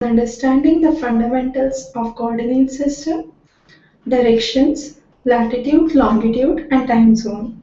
Understanding the fundamentals of coordinate system, directions, latitude, longitude, and time zone.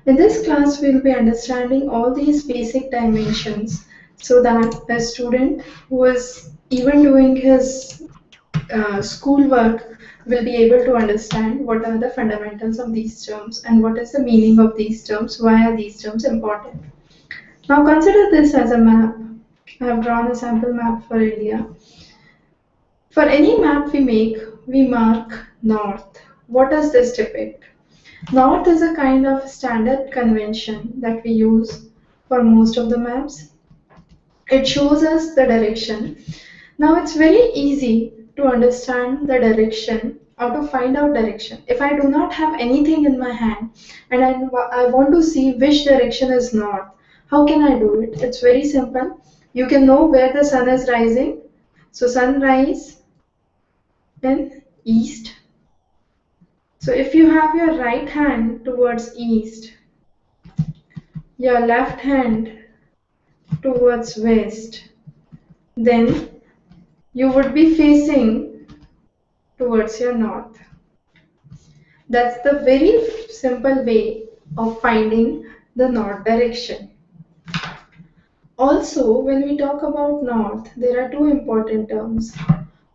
In this class, we'll be understanding all these basic dimensions so that a student who is even doing his schoolwork will be able to understand what are the fundamentals of these terms and what is the meaning of these terms, why are these terms important. Now consider this as a map. I have drawn a sample map for India. For any map we make, we mark north. What does this depict? North is a kind of standard convention that we use for most of the maps. It shows us the direction. Now it's very easy to understand the direction or to find out direction. If I do not have anything in my hand and I want to see which direction is north, how can I do it? It's very simple. You can know where the sun is rising. So sunrise in east. So if you have your right hand towards east, your left hand towards west, then you would be facing towards your north. That's the very simple way of finding the north direction. Also, when we talk about north, there are two important terms.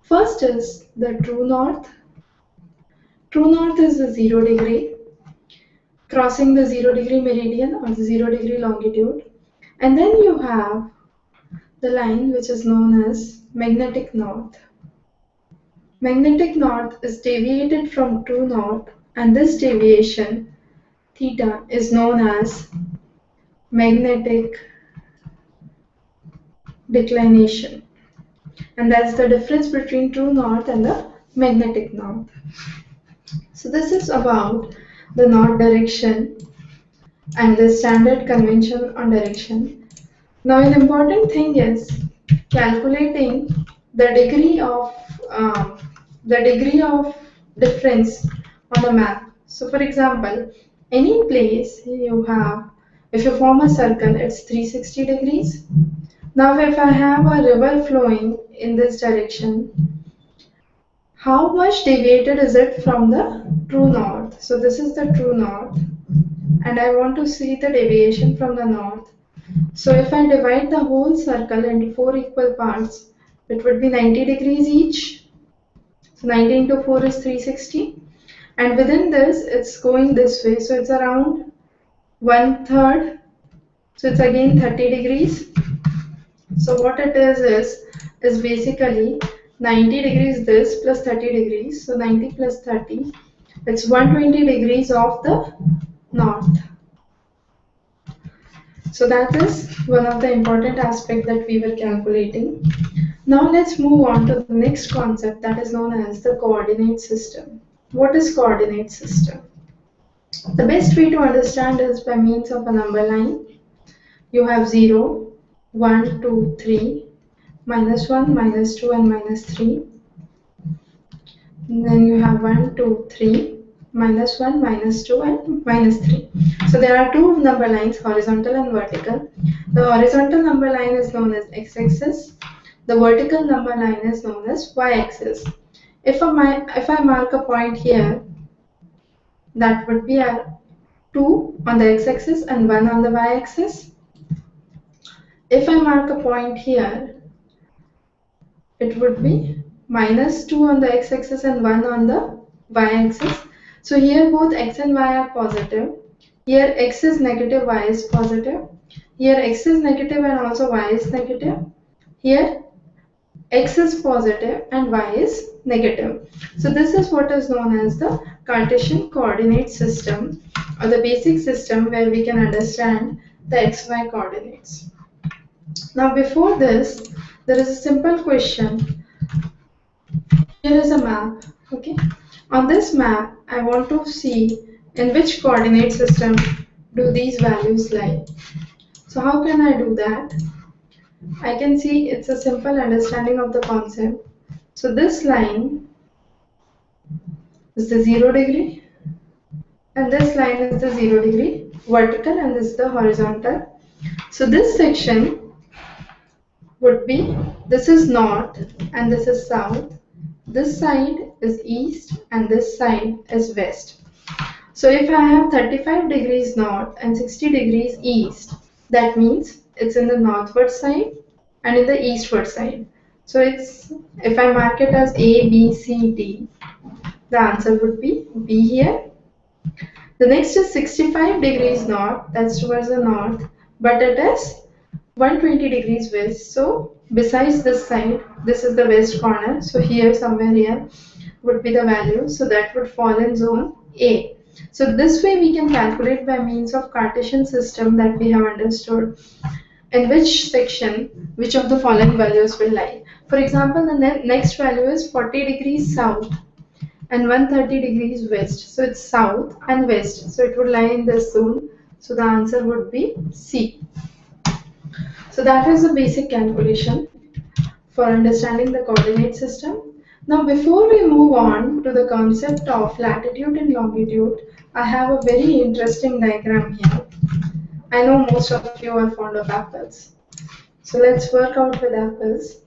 First is the true north. True north is the 0 degree, crossing the 0 degree meridian or the 0 degree longitude. And then you have the line which is known as magnetic north. Magnetic north is deviated from true north, and this deviation, theta, is known as magnetic declination. And that's the difference between true north and the magnetic north. So this is about the north direction and the standard convention on direction. Now an important thing is calculating the degree of difference on a map. So for example, any place you have, if you form a circle, it's 360 degrees. Now if I have a river flowing in this direction, how much deviated is it from the true north? So this is the true north, and I want to see the deviation from the north. So if I divide the whole circle into 4 equal parts, it would be 90 degrees each. So 90 into 4 is 360. And within this, it's going this way. So it's around 1/3. So it's again 30 degrees. So what it is basically 90 degrees this plus 30 degrees. So 90 plus 30, it's 120 degrees of the north. So that is one of the important aspects that we were calculating. Now let's move on to the next concept that is known as the coordinate system. What is coordinate system? The best way to understand is by means of a number line. You have 0, 1, 2, 3, minus 1, minus 2, and minus 3. And then you have 1, 2, 3, minus 1, minus 2, and minus 3. So there are two number lines, horizontal and vertical. The horizontal number line is known as x-axis. The vertical number line is known as y-axis. If I mark a point here, that would be a 2 on the x-axis and 1 on the y-axis. If I mark a point here, it would be minus 2 on the x-axis and 1 on the y-axis. So here both x and y are positive. Here x is negative, y is positive. Here x is negative and also y is negative. Here x is positive and y is negative. So this is what is known as the Cartesian coordinate system, or the basic system where we can understand the xy coordinates. Now before this, there is a simple question. Here is a map. Okay. On this map, I want to see in which coordinate system do these values lie. So how can I do that? I can see it's a simple understanding of the concept. So this line is the 0 degree, and this line is the 0 degree vertical, and this is the horizontal. So this section would be, this is north and this is south. This side is east and this side is west. So if I have 35 degrees north and 60 degrees east, that means it's in the northward side and in the eastward side. So it's, if I mark it as A, B, C, D, the answer would be B here. The next is 65 degrees north, that's towards the north, but it is 120 degrees west. So besides this side, this is the west corner. So here, somewhere here would be the value. So that would fall in zone A. So this way we can calculate by means of Cartesian system that we have understood in which section which of the following values will lie. For example, the next value is 40 degrees south and 130 degrees west. So it's south and west. So it would lie in this zone. So the answer would be C. So that is the basic calculation for understanding the coordinate system. Now before we move on to the concept of latitude and longitude, I have a very interesting diagram here. I know most of you are fond of apples. So let's work out with apples.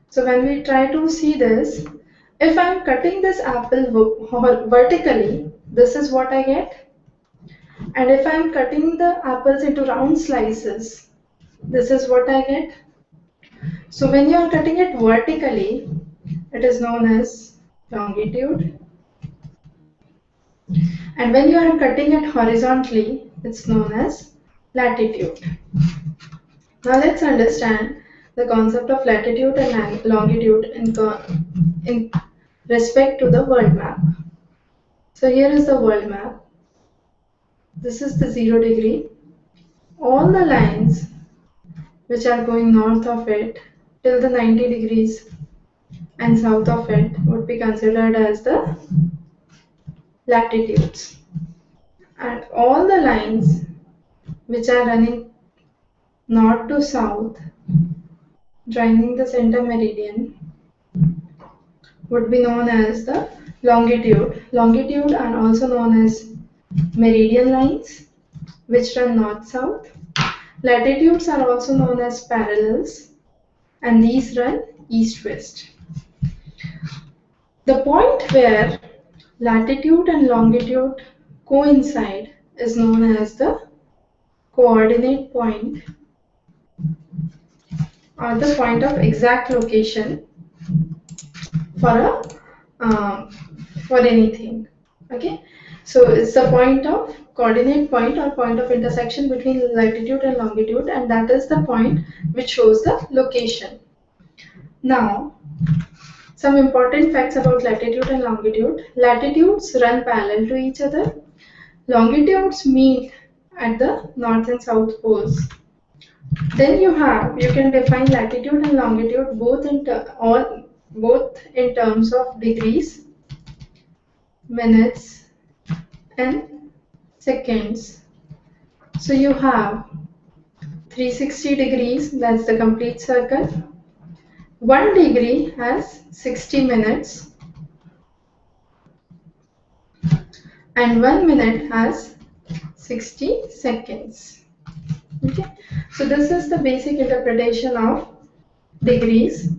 So when we try to see this, if I'm cutting this apple vertically, this is what I get. And if I'm cutting the apples into round slices, this is what I get. So when you are cutting it vertically, it is known as longitude. And when you are cutting it horizontally, it's known as latitude. Now let's understand the concept of latitude and longitude in respect to the world map. So here is the world map. This is the 0 degree. All the lines which are going north of it till the 90 degrees and south of it would be considered as the latitudes. And all the lines which are running north to south, joining the center meridian, would be known as the longitude. Longitude are also known as meridian lines which run north-south. Latitudes are also known as parallels and these run east-west. The point where latitude and longitude coincide is known as the coordinate point or the point of exact location for anything. Okay, so it's the point of coordinate point or point of intersection between latitude and longitude, and that is the point which shows the location. Now, some important facts about latitude and longitude. Latitudes run parallel to each other. Longitudes meet at the north and south poles. Then you can define latitude and longitude both in terms of degrees, minutes, and seconds. So you have 360 degrees, that's the complete circle. 1 degree has 60 minutes and 1 minute has 60 seconds. Okay, so this is the basic interpretation of degrees,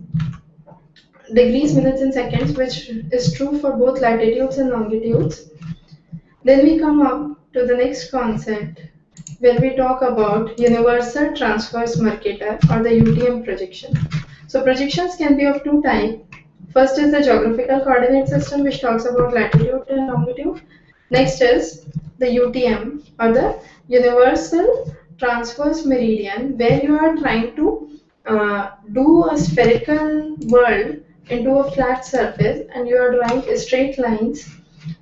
minutes and seconds, which is true for both latitudes and longitudes. Then we come up to the next concept where we talk about universal transverse Mercator or the UTM projection. So projections can be of two types. First is the geographical coordinate system, which talks about latitude and longitude. Next is the UTM or the universal transverse meridian, where you are trying to do a spherical world into a flat surface and you are drawing straight lines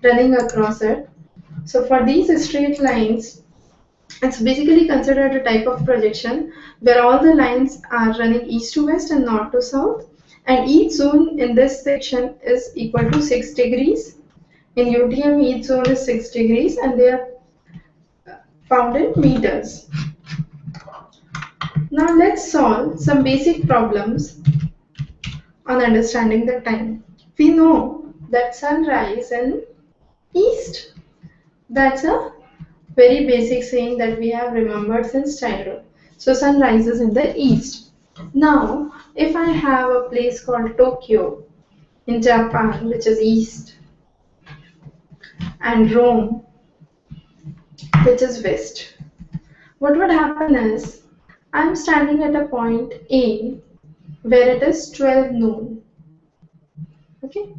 running across it. So for these straight lines, it's basically considered a type of projection where all the lines are running east to west and north to south, and each zone in this section is equal to 6 degrees. In UTM, each zone is 6 degrees and they are found in meters. Now let's solve some basic problems on understanding the time. We know that sunrise in east. That's a very basic saying that we have remembered since childhood. So sun rises in the east. Now, if I have a place called Tokyo in Japan, which is east, and Rome, which is west, what would happen is I'm standing at a point A where it is 12 noon. Okay.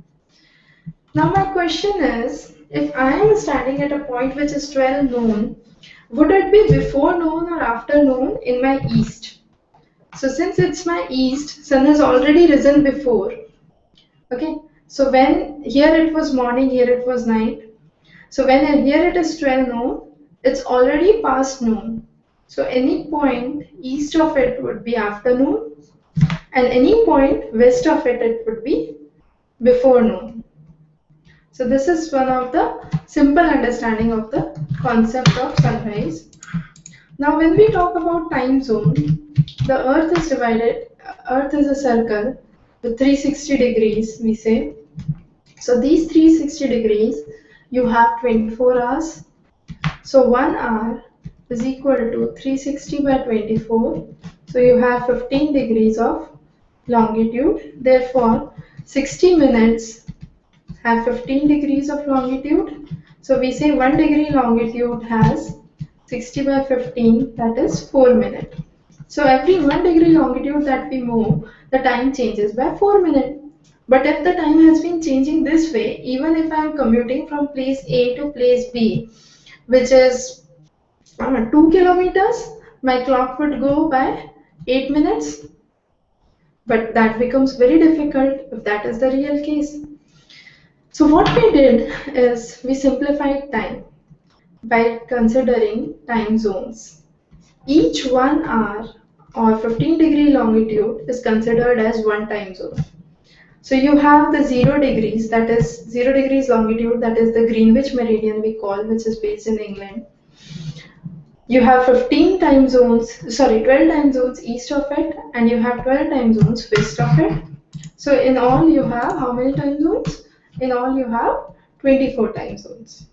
Now my question is, if I am standing at a point which is 12 noon, would it be before noon or after noon in my east? So since it's my east, sun has already risen before. Okay. So when here it was morning, here it was night. So when here it is 12 noon, it's already past noon. So any point east of it would be afternoon, and any point west of it would be before noon. So this is one of the simple understanding of the concept of sunrise. Now when we talk about time zone, the earth is divided, earth is a circle with 360 degrees, we say. So these 360 degrees, you have 24 hours. So 1 hour is equal to 360 by 24. So you have 15 degrees of longitude. Therefore, 60 minutes have 15 degrees of longitude. So we say 1 degree longitude has 60 by 15, that is 4 minutes. So every 1 degree longitude that we move, the time changes by 4 minutes. But if the time has been changing this way, even if I am commuting from place A to place B, which is 2 kilometers, my clock would go by 8 minutes. But that becomes very difficult if that is the real case. So what we did is we simplified time by considering time zones. Each 1 hour or 15 degree longitude is considered as one time zone. So you have the 0 degrees, that is 0 degrees longitude, that is the Greenwich meridian we call, which is based in England. You have 15 time zones, 12 time zones east of it, and you have 12 time zones west of it. So in all you have how many time zones? In all you have 24 time zones.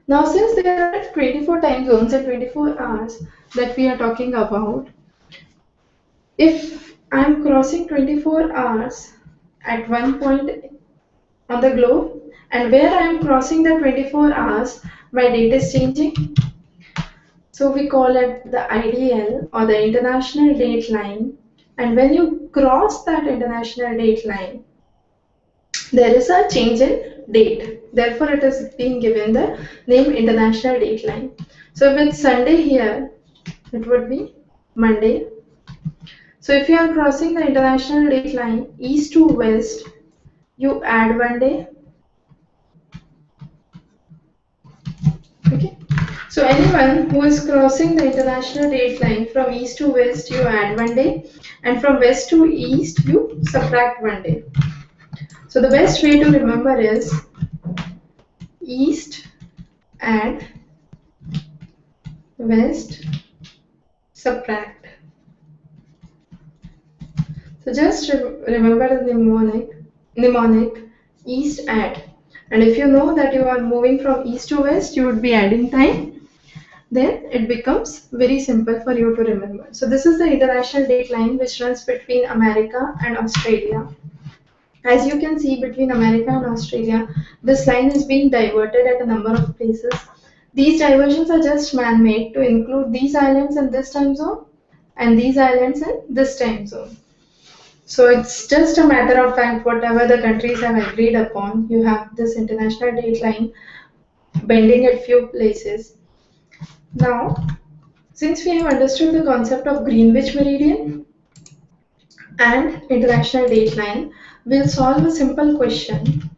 Now since there are 24 time zones and 24 hours that we are talking about, if I'm crossing 24 hours at one point on the globe, and where I am crossing the 24 hours, my date is changing. So we call it the IDL or the international date line. And when you cross that international date line, there is a change in date. Therefore, it is being given the name international date line. So with Sunday here, it would be Monday. So if you are crossing the international date line east to west, you add 1 day. Okay. So anyone who is crossing the international date line from east to west, you add 1 day, and from west to east, you subtract 1 day. So the best way to remember is east add, west subtract. So just remember the mnemonic east add. And if you know that you are moving from east to west, you would be adding time. Then it becomes very simple for you to remember. So this is the international date line which runs between America and Australia. As you can see, between America and Australia, this line is being diverted at a number of places. These diversions are just man-made to include these islands in this time zone and these islands in this time zone. So it's just a matter of fact, whatever the countries have agreed upon, you have this international date line bending at few places. Now, since we have understood the concept of Greenwich meridian and international date line, we'll solve a simple question.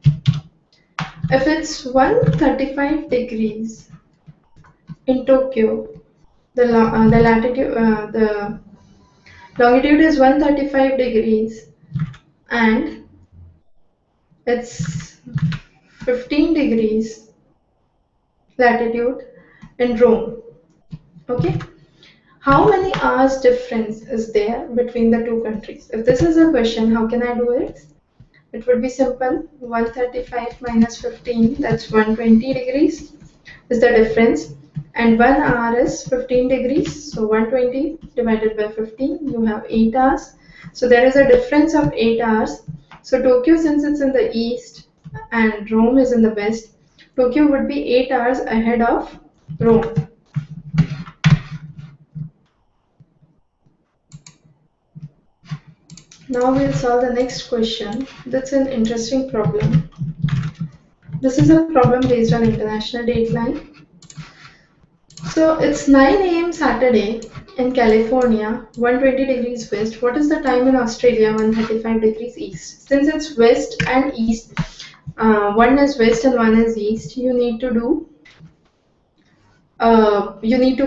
If it's 135 degrees in Tokyo, the longitude is 135 degrees, and it's 15 degrees latitude in Rome. Okay. How many hours difference is there between the two countries? If this is a question, how can I do it? It would be simple. 135 minus 15, that's 120 degrees. is the difference, and 1 hour is 15 degrees. So 120 divided by 15, you have 8 hours. So there is a difference of 8 hours. So Tokyo, since it's in the east and Rome is in the west, Tokyo would be 8 hours ahead of Rome. Now we'll solve the next question. That's an interesting problem. This is a problem based on international dateline. So it's 9 a.m. Saturday in California, 120 degrees west. What is the time in Australia? 135 degrees east. Since it's west and east, one is west and one is east, you need to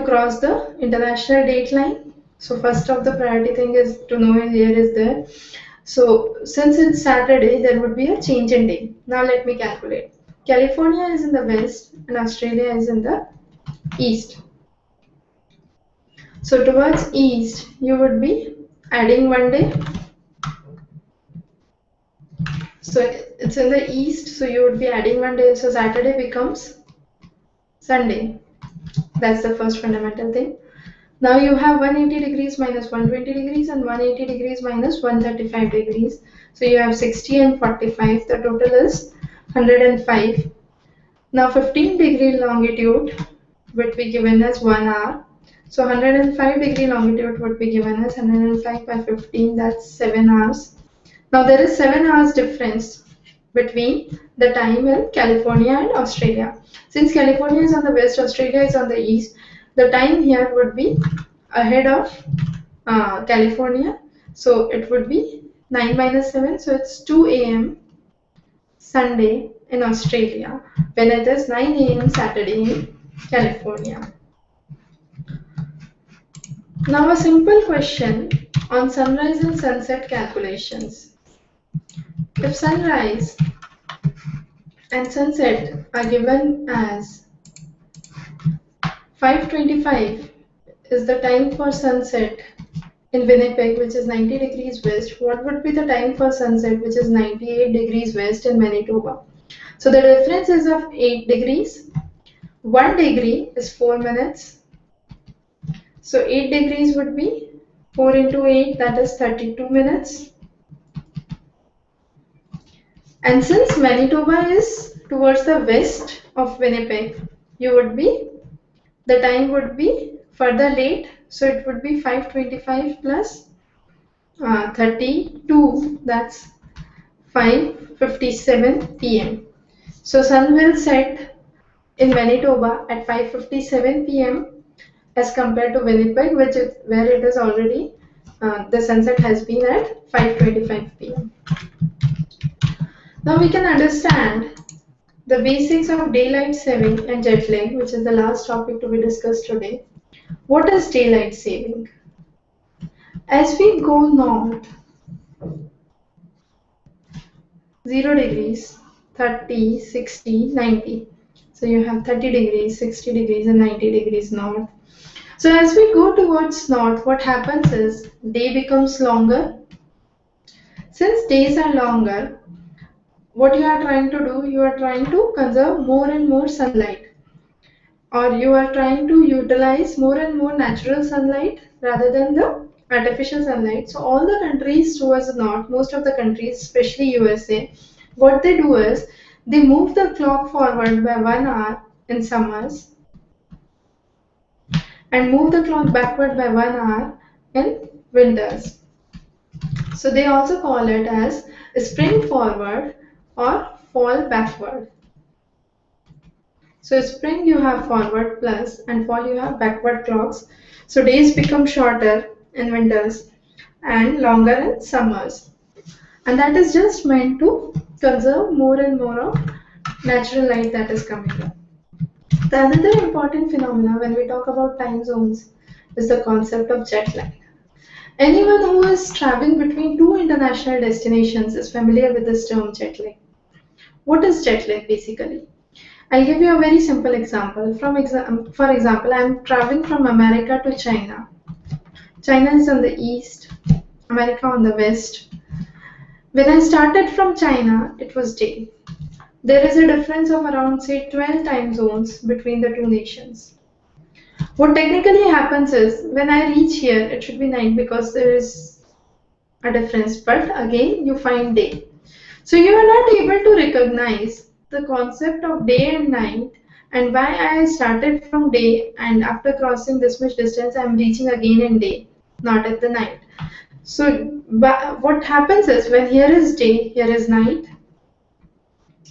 cross the international dateline. So first of the priority thing is to know here is there. So since it's Saturday, there would be a change in day. Now let me calculate. California is in the west and Australia is in the east. So towards east, you would be adding 1 day. So it's in the east, so you would be adding 1 day. So Saturday becomes Sunday. That's the first fundamental thing. Now you have 180 degrees minus 120 degrees and 180 degrees minus 135 degrees. So you have 60 and 45. The total is 105. Now 15 degree longitude would be given as 1 hour. So 105 degree longitude would be given as 105 by 15. That's 7 hours. Now there is 7 hours difference between the time in California and Australia. Since California is on the west, Australia is on the east, the time here would be ahead of California. So it would be 9 minus 7. So it's 2 a.m. Sunday in Australia when it is 9 a.m. Saturday in California. Now a simple question on sunrise and sunset calculations. If sunrise and sunset are given as 5:25 is the time for sunset in Winnipeg, which is 90 degrees west, what would be the time for sunset, which is 98 degrees west in Manitoba? So the difference is of 8 degrees. 1 degree is 4 minutes. So 8 degrees would be 4 into 8, that is 32 minutes. And since Manitoba is towards the west of Winnipeg, the time would be further late. So it would be 5:25 plus 32, that's 5:57 p.m. So sun will set in Manitoba at 5:57 p.m. as compared to Winnipeg, where it is already the sunset has been at 5:25 p.m. Now we can understand the basics of daylight saving and jet lag, which is the last topic to be discussed today. What is daylight saving? As we go north, 0 degrees, 30, 60, 90. So you have 30 degrees, 60 degrees and 90 degrees north. So as we go towards north, what happens is day becomes longer. Since days are longer, what you are trying to do, you are trying to conserve more and more sunlight, or you are trying to utilize more and more natural sunlight rather than the artificial sunlight. So all the countries towards the north, most of the countries, especially USA, what they do is they move the clock forward by 1 hour in summers and move the clock backward by 1 hour in winters. So they also call it as spring forward or fall backward. So spring you have forward plus and fall you have backward clocks. So days become shorter in winters and longer in summers. And that is just meant to conserve more and more of natural light that is coming up. The another important phenomena when we talk about time zones is the concept of jet lag. Anyone who is traveling between two international destinations is familiar with this term jet lag. What is jet lag basically? I'll give you a very simple example. For example, I'm traveling from America to China. China is on the east, America on the west. When I started from China, it was day. there is a difference of around say 12 time zones between the two nations. What technically happens is when I reach here, it should be night because there is a difference, but again you find day. So you are not able to recognize the concept of day and night and why I started from day and after crossing this much distance I am reaching again in day, not at the night. So what happens is when here is day, here is night,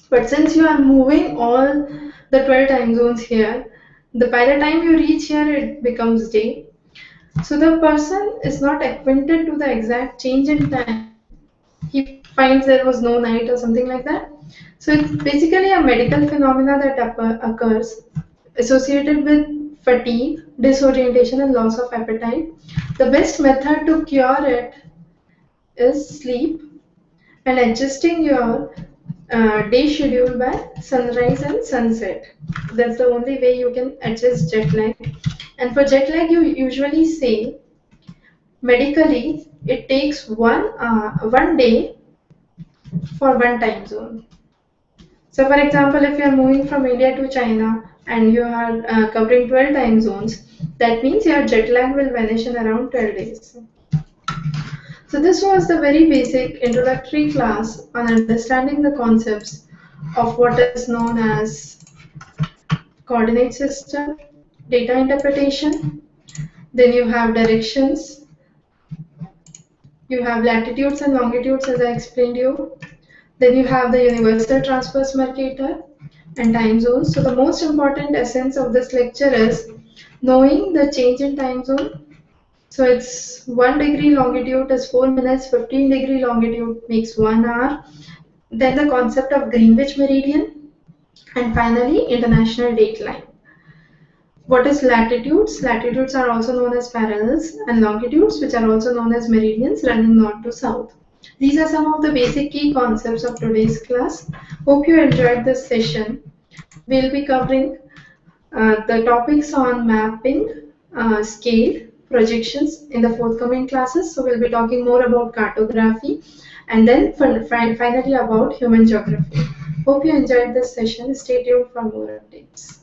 but since you are moving all the 12 time zones here, by the time you reach here it becomes day. So the person is not acquainted to the exact change in time. He finds there was no night or something like that. So it's basically a medical phenomena that occurs associated with fatigue, disorientation, and loss of appetite. The best method to cure it is sleep and adjusting your day schedule by sunrise and sunset. That's the only way you can adjust jet lag. And for jet lag, you usually say medically it takes 1 day for one time zone. So, for example, if you are moving from India to China and you are covering 12 time zones, that means your jet lag will vanish in around 12 days. So, this was the very basic introductory class on understanding the concepts of what is known as coordinate system, data interpretation. Then you have directions, you have latitudes and longitudes as I explained you. Then you have the universal transverse Mercator and time zones. So the most important essence of this lecture is knowing the change in time zone. So it's 1 degree longitude is 4 minutes, 15-degree longitude makes 1 hour. Then the concept of Greenwich meridian, and finally international dateline. What is latitudes? Latitudes are also known as parallels, and longitudes, which are also known as meridians running north to south. These are some of the basic key concepts of today's class. Hope you enjoyed this session. We'll be covering the topics on mapping, scale, projections in the forthcoming classes. So we'll be talking more about cartography and then finally about human geography. Hope you enjoyed this session. Stay tuned for more updates.